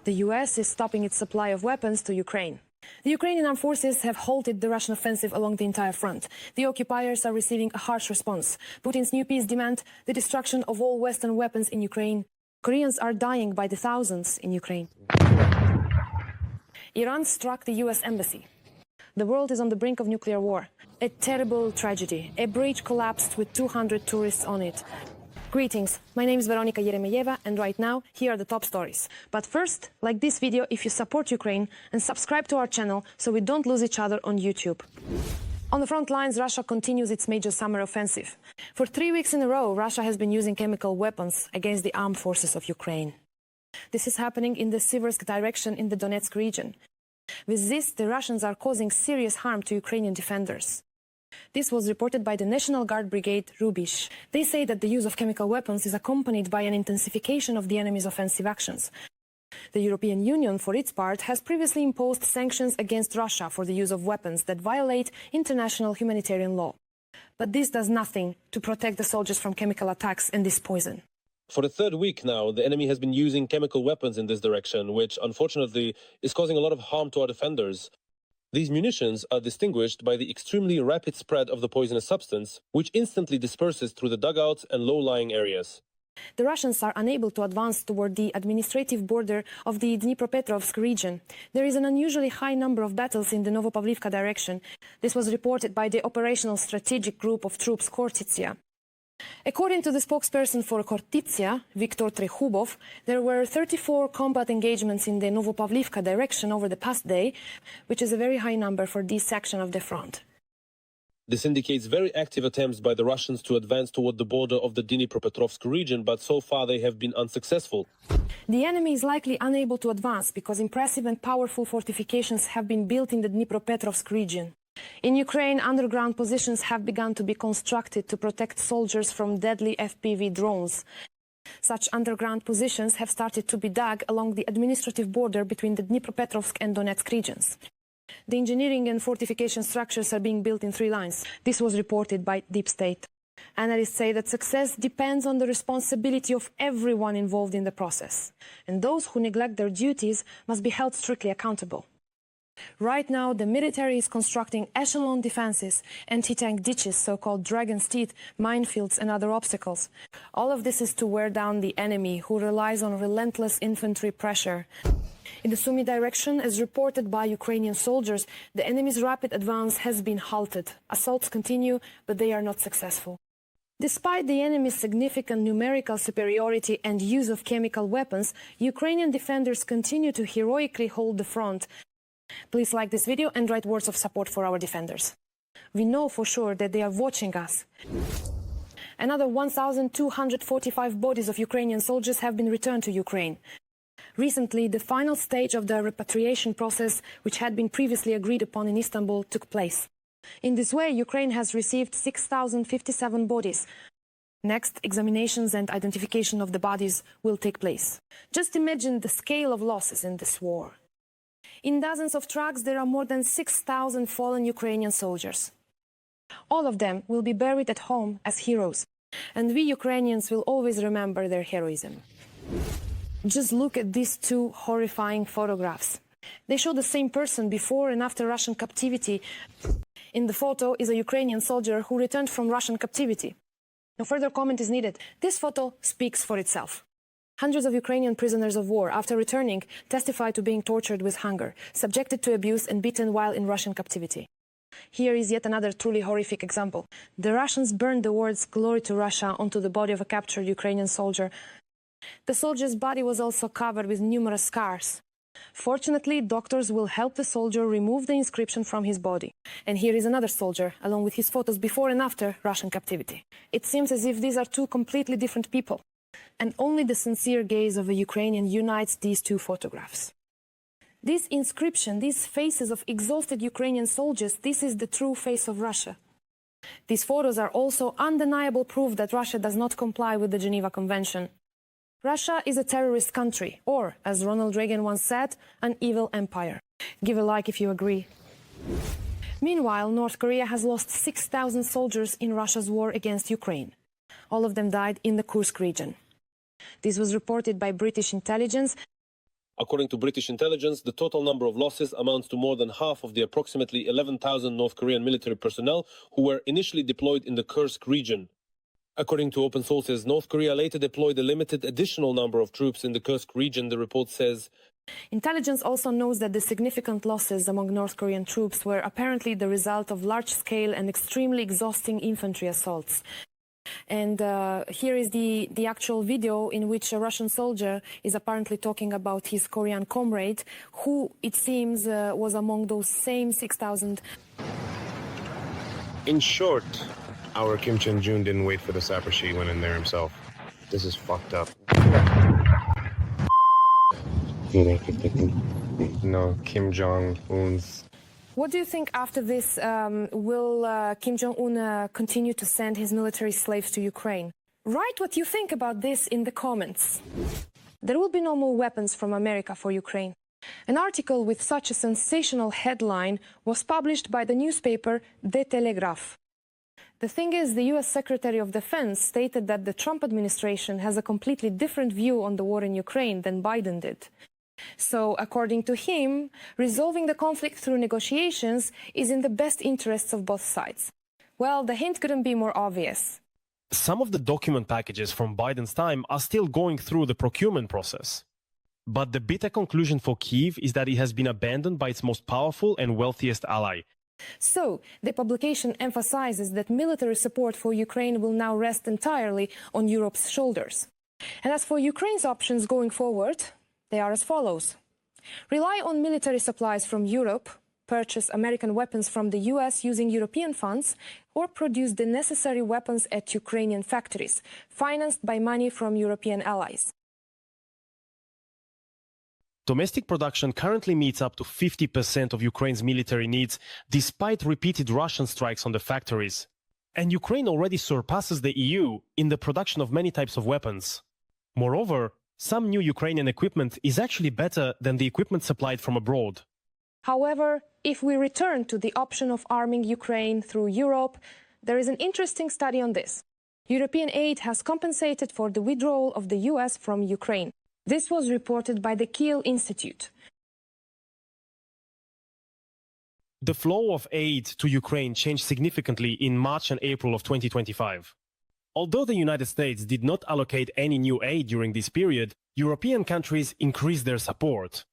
The US is stopping its supply of weapons to Ukraine. The Ukrainian Armed Forces have halted the Russian offensive along the entire front. The occupiers are receiving a harsh response. Putin's new peace demand the destruction of all Western weapons in Ukraine. Koreans are dying by the thousands in Ukraine. Iran struck the US embassy. The world is on the brink of nuclear war. A terrible tragedy. A bridge collapsed with 200 tourists on it. Greetings, my name is Veronika Yeremeyeva, and right now, here are the top stories. But first, like this video if you support Ukraine, and subscribe to our channel so we don't lose each other on YouTube. On the front lines, Russia continues its major summer offensive. For 3 weeks in a row, Russia has been using chemical weapons against the armed forces of Ukraine. This is happening in the Siversk direction in the Donetsk region. With this, the Russians are causing serious harm to Ukrainian defenders. This was reported by the National Guard Brigade Rubish. They say that the use of chemical weapons is accompanied by an intensification of the enemy's offensive actions. The European Union, for its part, has previously imposed sanctions against Russia for the use of weapons that violate international humanitarian law. But this does nothing to protect the soldiers from chemical attacks and this poison. For the third week now, the enemy has been using chemical weapons in this direction, which unfortunately is causing a lot of harm to our defenders. These munitions are distinguished by the extremely rapid spread of the poisonous substance, which instantly disperses through the dugouts and low-lying areas. The Russians are unable to advance toward the administrative border of the Dnipropetrovsk region. There is an unusually high number of battles in the Novopavlivka direction. This was reported by the Operational Strategic Group of Troops Khortytsia. According to the spokesperson for Khortytsia, Viktor Trekhubov, there were 34 combat engagements in the Novopavlivka direction over the past day, which is a very high number for this section of the front. This indicates very active attempts by the Russians to advance toward the border of the Dnipropetrovsk region, but so far they have been unsuccessful. The enemy is likely unable to advance because impressive and powerful fortifications have been built in the Dnipropetrovsk region. In Ukraine, underground positions have begun to be constructed to protect soldiers from deadly FPV drones. Such underground positions have started to be dug along the administrative border between the Dnipropetrovsk and Donetsk regions. The engineering and fortification structures are being built in 3 lines. This was reported by Deep State. Analysts say that success depends on the responsibility of everyone involved in the process, and those who neglect their duties must be held strictly accountable. Right now, the military is constructing echelon defenses, anti-tank ditches, so-called dragon's teeth, minefields and other obstacles. All of this is to wear down the enemy, who relies on relentless infantry pressure. In the Sumy direction, as reported by Ukrainian soldiers, the enemy's rapid advance has been halted. Assaults continue, but they are not successful. Despite the enemy's significant numerical superiority and use of chemical weapons, Ukrainian defenders continue to heroically hold the front. Please like this video and write words of support for our defenders. We know for sure that they are watching us. Another 1,245 bodies of Ukrainian soldiers have been returned to Ukraine. Recently, the final stage of the repatriation process, which had been previously agreed upon in Istanbul, took place. In this way, Ukraine has received 6,057 bodies. Next, examinations and identification of the bodies will take place. Just imagine the scale of losses in this war. In dozens of trucks, there are more than 6,000 fallen Ukrainian soldiers. All of them will be buried at home as heroes, and we Ukrainians will always remember their heroism. Just look at these 2 horrifying photographs. They show the same person before and after Russian captivity. In the photo is a Ukrainian soldier who returned from Russian captivity. No further comment is needed. This photo speaks for itself. Hundreds of Ukrainian prisoners of war, after returning, testify to being tortured with hunger, subjected to abuse and beaten while in Russian captivity. Here is yet another truly horrific example. The Russians burned the words "Glory to Russia" onto the body of a captured Ukrainian soldier. The soldier's body was also covered with numerous scars. Fortunately, doctors will help the soldier remove the inscription from his body. And here is another soldier, along with his photos before and after Russian captivity. It seems as if these are 2 completely different people. And only the sincere gaze of a Ukrainian unites these 2 photographs. This inscription, these faces of exhausted Ukrainian soldiers, this is the true face of Russia. These photos are also undeniable proof that Russia does not comply with the Geneva Convention. Russia is a terrorist country, or, as Ronald Reagan once said, an evil empire. Give a like if you agree. Meanwhile, North Korea has lost 6,000 soldiers in Russia's war against Ukraine. All of them died in the Kursk region. This was reported by British intelligence. According to British intelligence, the total number of losses amounts to more than half of the approximately 11,000 North Korean military personnel who were initially deployed in the Kursk region. According to open sources, North Korea later deployed a limited additional number of troops in the Kursk region, the report says. Intelligence also knows that the significant losses among North Korean troops were apparently the result of large-scale and extremely exhausting infantry assaults. And here is the actual video in which a Russian soldier is apparently talking about his Korean comrade, who, it seems, was among those same 6,000. In short, our Kim Jong-un didn't wait for the sapper sheet, he went in there himself. This is fucked up. No, Kim Jong-un's. What do you think after this? Will Kim Jong-un continue to send his military slaves to Ukraine? Write what you think about this in the comments. There will be no more weapons from America for Ukraine. An article with such a sensational headline was published by the newspaper The Telegraph. The thing is, the US Secretary of Defense stated that the Trump administration has a completely different view on the war in Ukraine than Biden did. So, according to him, resolving the conflict through negotiations is in the best interests of both sides. Well, the hint couldn't be more obvious. Some of the document packages from Biden's time are still going through the procurement process. But the bitter conclusion for Kyiv is that it has been abandoned by its most powerful and wealthiest ally. So, the publication emphasizes that military support for Ukraine will now rest entirely on Europe's shoulders. And as for Ukraine's options going forward, they are as follows. Rely on military supplies from Europe, purchase American weapons from the US using European funds, or produce the necessary weapons at Ukrainian factories, financed by money from European allies. Domestic production currently meets up to 50% of Ukraine's military needs, despite repeated Russian strikes on the factories. And Ukraine already surpasses the EU in the production of many types of weapons. Moreover, some new Ukrainian equipment is actually better than the equipment supplied from abroad. However, if we return to the option of arming Ukraine through Europe, there is an interesting study on this. European aid has compensated for the withdrawal of the US from Ukraine. This was reported by the Kiel Institute. The flow of aid to Ukraine changed significantly in March and April of 2025. Although the United States did not allocate any new aid during this period, European countries increased their support.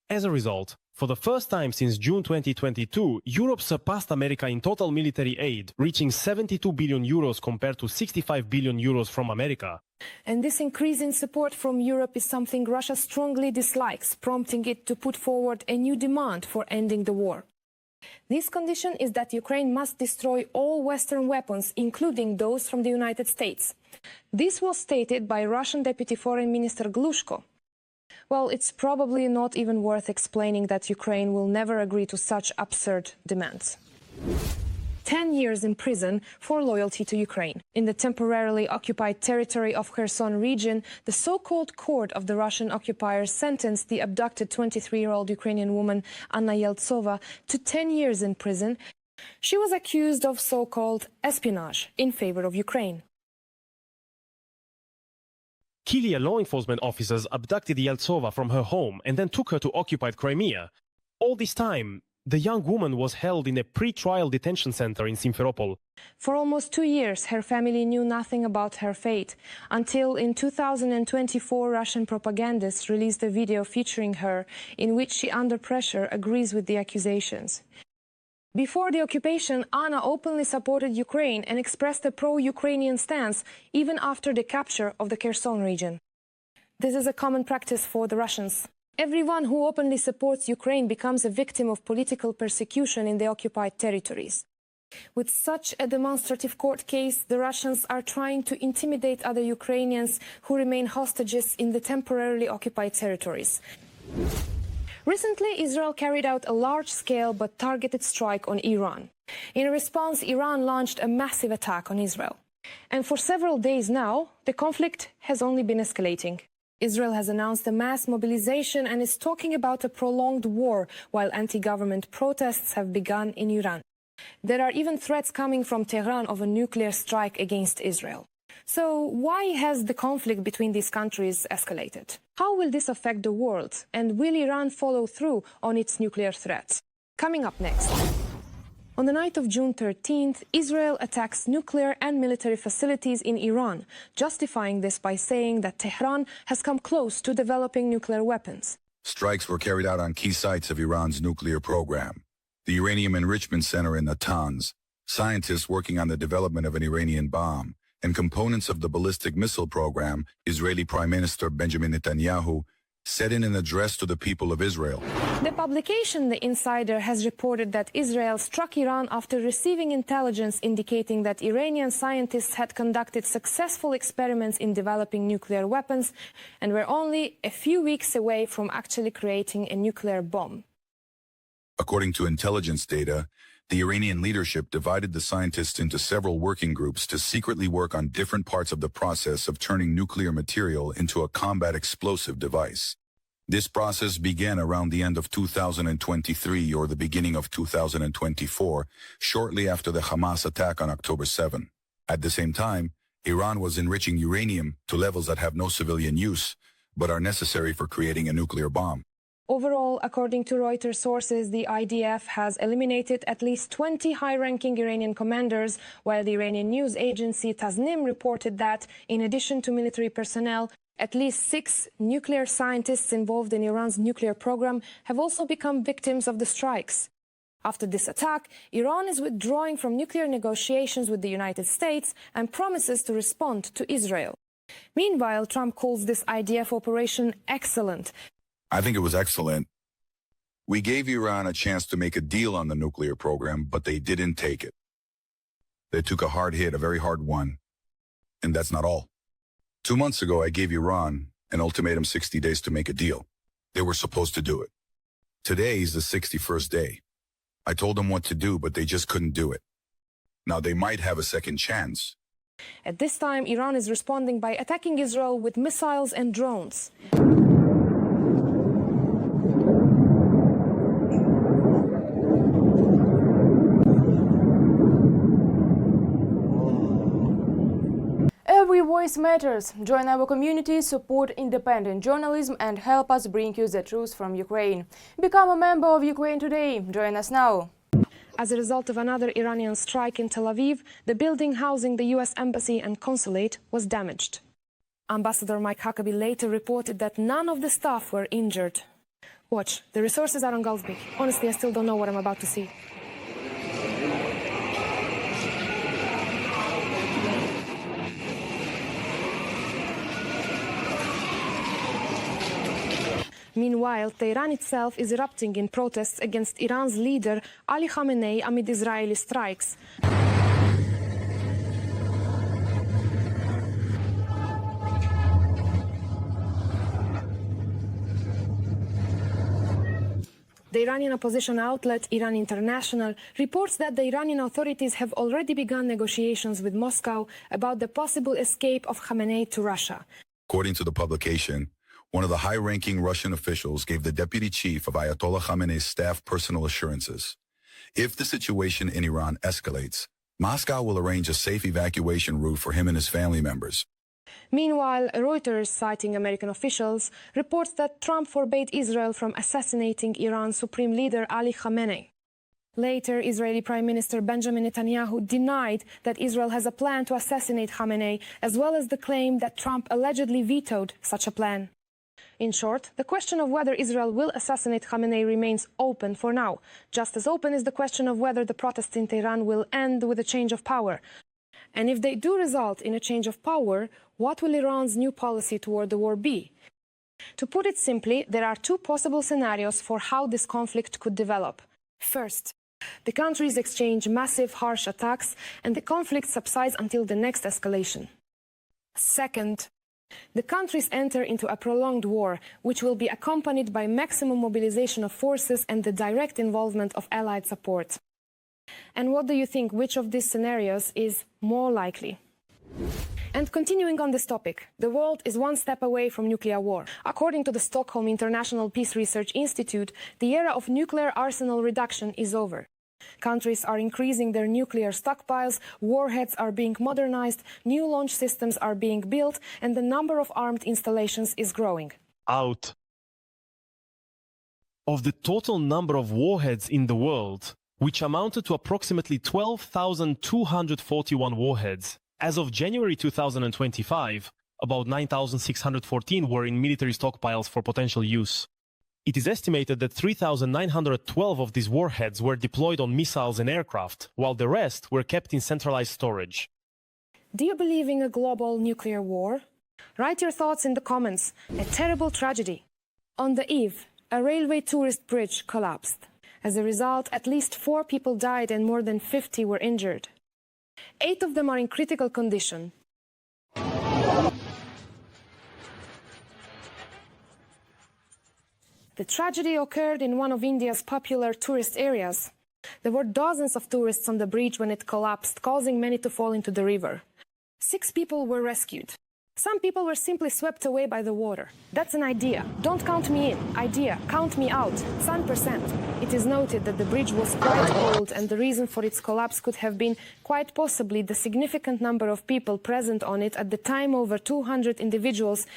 As a result, for the first time since June 2022, Europe surpassed America in total military aid, reaching 72 billion euros compared to 65 billion euros from America. And this increase in support from Europe is something Russia strongly dislikes, prompting it to put forward a new demand for ending the war. This condition is that Ukraine must destroy all Western weapons, including those from the United States. This was stated by Russian Deputy Foreign Minister Glushko. Well, it's probably not even worth explaining that Ukraine will never agree to such absurd demands. 10 years in prison for loyalty to Ukraine. In the temporarily occupied territory of Kherson region, the so-called court of the Russian occupiers sentenced the abducted 23-year-old Ukrainian woman Anna Yeltsova to 10 years in prison. She was accused of so-called espionage in favor of Ukraine. Kyiv law enforcement officers abducted Yeltsova from her home and then took her to occupied Crimea. All this time, the young woman was held in a pre-trial detention center in Simferopol. For almost 2 years, her family knew nothing about her fate, until in 2024 Russian propagandists released a video featuring her, in which she, under pressure, agrees with the accusations. Before the occupation, Anna openly supported Ukraine and expressed a pro-Ukrainian stance, even after the capture of the Kherson region. This is a common practice for the Russians. Everyone who openly supports Ukraine becomes a victim of political persecution in the occupied territories. With such a demonstrative court case, the Russians are trying to intimidate other Ukrainians who remain hostages in the temporarily occupied territories. Recently, Israel carried out a large-scale but targeted strike on Iran. In response, Iran launched a massive attack on Israel. And for several days now, the conflict has only been escalating. Israel has announced a mass mobilization and is talking about a prolonged war, while anti-government protests have begun in Iran. There are even threats coming from Tehran of a nuclear strike against Israel. So why has the conflict between these countries escalated? How will this affect the world? And will Iran follow through on its nuclear threats? Coming up next. On the night of June 13th, Israel attacks nuclear and military facilities in Iran, justifying this by saying that Tehran has come close to developing nuclear weapons. Strikes were carried out on key sites of Iran's nuclear program. The Uranium Enrichment Center in Natanz, scientists working on the development of an Iranian bomb, and components of the ballistic missile program, Israeli Prime Minister Benjamin Netanyahu said in an address to the people of Israel. The publication The Insider has reported that Israel struck Iran after receiving intelligence indicating that Iranian scientists had conducted successful experiments in developing nuclear weapons and were only a few weeks away from actually creating a nuclear bomb. According to intelligence data, the Iranian leadership divided the scientists into several working groups to secretly work on different parts of the process of turning nuclear material into a combat explosive device. This process began around the end of 2023 or the beginning of 2024, shortly after the Hamas attack on October 7. At the same time, Iran was enriching uranium to levels that have no civilian use, but are necessary for creating a nuclear bomb. Overall, according to Reuters sources, the IDF has eliminated at least 20 high-ranking Iranian commanders, while the Iranian news agency Tasnim reported that, in addition to military personnel, at least 6 nuclear scientists involved in Iran's nuclear program have also become victims of the strikes. After this attack, Iran is withdrawing from nuclear negotiations with the United States and promises to respond to Israel. Meanwhile, Trump calls this IDF operation excellent. I think it was excellent. We gave Iran a chance to make a deal on the nuclear program, but they didn't take it. They took a hard hit, a very hard one. And that's not all. 2 months ago, I gave Iran an ultimatum 60 days to make a deal. They were supposed to do it. Today is the 61st day. I told them what to do, but they just couldn't do it. Now they might have a second chance. At this time, Iran is responding by attacking Israel with missiles and drones. Every voice matters. Join our community, support independent journalism and help us bring you the truth from Ukraine. Become a member of Ukraine Today. Join us now. As a result of another Iranian strike in Tel Aviv, the building housing the U.S. Embassy and Consulate was damaged. Ambassador Mike Huckabee later reported that none of the staff were injured. Watch, the resources are on Gulfbeak. Honestly, I still don't know what I'm about to see. Meanwhile, Tehran itself is erupting in protests against Iran's leader Ali Khamenei amid Israeli strikes. The Iranian opposition outlet Iran International reports that the Iranian authorities have already begun negotiations with Moscow about the possible escape of Khamenei to Russia. According to the publication, one of the high-ranking Russian officials gave the deputy chief of Ayatollah Khamenei's staff personal assurances. If the situation in Iran escalates, Moscow will arrange a safe evacuation route for him and his family members. Meanwhile, Reuters, citing American officials, reports that Trump forbade Israel from assassinating Iran's supreme leader Ali Khamenei. Later, Israeli Prime Minister Benjamin Netanyahu denied that Israel has a plan to assassinate Khamenei, as well as the claim that Trump allegedly vetoed such a plan. In short, the question of whether Israel will assassinate Khamenei remains open for now. Just as open is the question of whether the protests in Tehran will end with a change of power. And if they do result in a change of power, what will Iran's new policy toward the war be? To put it simply, there are 2 possible scenarios for how this conflict could develop. First, the countries exchange massive, harsh attacks, and the conflict subsides until the next escalation. Second, the countries enter into a prolonged war, which will be accompanied by maximum mobilization of forces and the direct involvement of Allied support. And what do you think, which of these scenarios is more likely? And continuing on this topic, the world is one step away from nuclear war. According to the Stockholm International Peace Research Institute, the era of nuclear arsenal reduction is over. Countries are increasing their nuclear stockpiles, warheads are being modernized, new launch systems are being built, and the number of armed installations is growing. Out of the total number of warheads in the world, which amounted to approximately 12,241 warheads, as of January 2025, about 9,614 were in military stockpiles for potential use. It is estimated that 3,912 of these warheads were deployed on missiles and aircraft, while the rest were kept in centralized storage. Do you believe in a global nuclear war? Write your thoughts in the comments. A terrible tragedy. On the eve, a railway tourist bridge collapsed. As a result, at least 4 people died and more than 50 were injured. 8 of them are in critical condition. The tragedy occurred in one of India's popular tourist areas. There were dozens of tourists on the bridge when it collapsed, causing many to fall into the river. 6 people were rescued. Some people were simply swept away by the water. That's an idea. Don't count me in. Idea. Count me out. 100%. It is noted that the bridge was quite old and the reason for its collapse could have been quite possibly the significant number of people present on it at the time, over 200 individuals.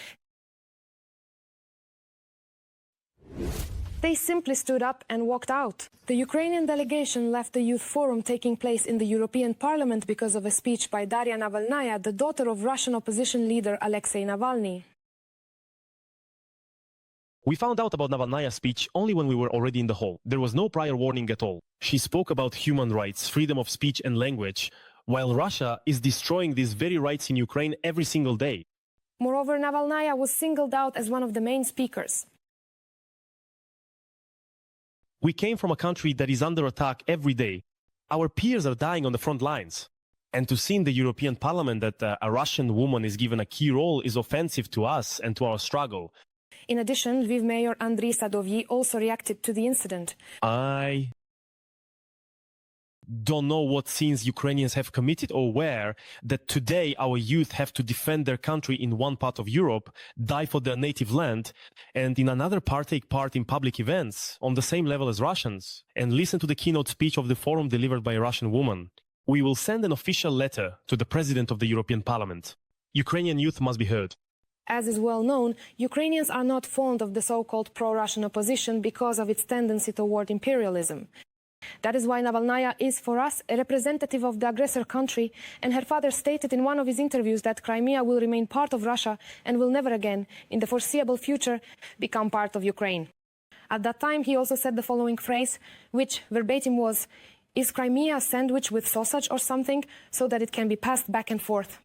They simply stood up and walked out. The Ukrainian delegation left the youth forum taking place in the European Parliament because of a speech by Daria Navalnaya, the daughter of Russian opposition leader Alexei Navalny. We found out about Navalnaya's speech only when we were already in the hall. There was no prior warning at all. She spoke about human rights, freedom of speech and language, while Russia is destroying these very rights in Ukraine every single day. Moreover, Navalnaya was singled out as one of the main speakers. We came from a country that is under attack every day. Our peers are dying on the front lines. And to see in the European Parliament that a Russian woman is given a key role is offensive to us and to our struggle. In addition, Lviv Mayor Andriy Sadovyi also reacted to the incident. I don't know what sins Ukrainians have committed or where, that today our youth have to defend their country in one part of Europe, die for their native land, and in another part take part in public events on the same level as Russians, and listen to the keynote speech of the forum delivered by a Russian woman. We will send an official letter to the President of the European Parliament. Ukrainian youth must be heard. As is well known, Ukrainians are not fond of the so-called pro-Russian opposition because of its tendency toward imperialism. That is why Navalnaya is, for us, a representative of the aggressor country, and her father stated in one of his interviews that Crimea will remain part of Russia and will never again, in the foreseeable future, become part of Ukraine. At that time, he also said the following phrase, which verbatim was, "Is Crimea a sandwich with sausage or something, so that it can be passed back and forth?"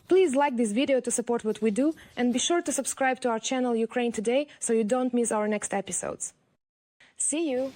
Please like this video to support what we do, and be sure to subscribe to our channel Ukraine Today so you don't miss our next episodes. See you!